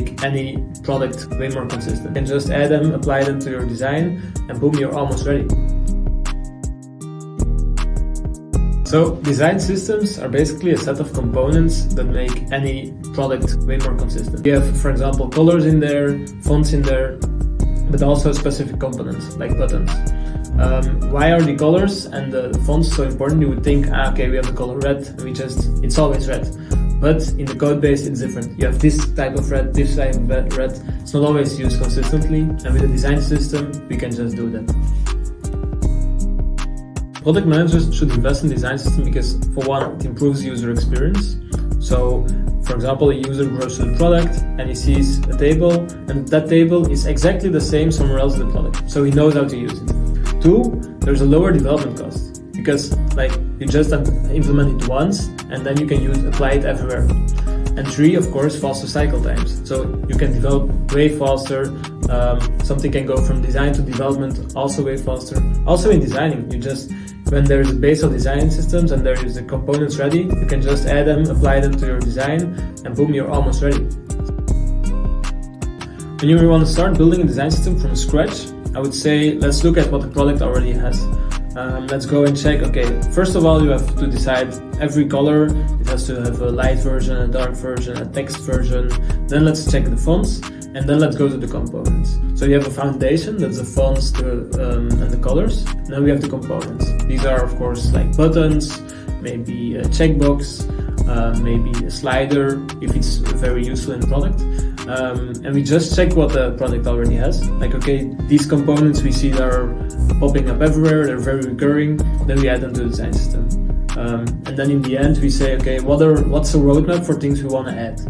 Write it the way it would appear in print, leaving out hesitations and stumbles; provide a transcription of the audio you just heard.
make any product way more consistent. You can just add them, apply them to your design, and boom, you're almost ready. So design systems are basically a set of components that make any product way more consistent. You have, for example, colors in there, fonts in there, but also specific components like buttons. Why are the colors and the fonts so important? You would think, okay, we have the color red, and it's always red. But in the code base, it's different. You have this type of red, this type of red. It's not always used consistently, and with a design system, we can just do that. Product managers should invest in design system because, for one, it improves user experience. So, for example, a user goes to the product and he sees a table, and that table is exactly the same somewhere else in the product. So he knows how to use it. Two, there's a lower development cost because you just implement it once and then you can apply it everywhere. And three, of course, faster cycle times. So you can develop way faster. Something can go from design to development also way faster. Also in designing, when there is a base of design systems and there is the components ready, you can just add them, apply them to your design, and boom, you're almost ready. When you want to start building a design system from scratch, I would say let's look at what the product already has. Let's go and check, okay, first of all you have to decide every color. It has to have a light version, a dark version, a text version. Then let's check the fonts, and then let's go to the components. So you have a foundation, that's the fonts and the colors. And then we have the components. These are of course like buttons, maybe a checkbox, maybe a slider if it's very useful in the product. And we just check what the product already has. Like, okay, these components we see that are popping up everywhere, they're very recurring, then we add them to the design system. And then in the end we say, okay, what's a roadmap for things we want to add?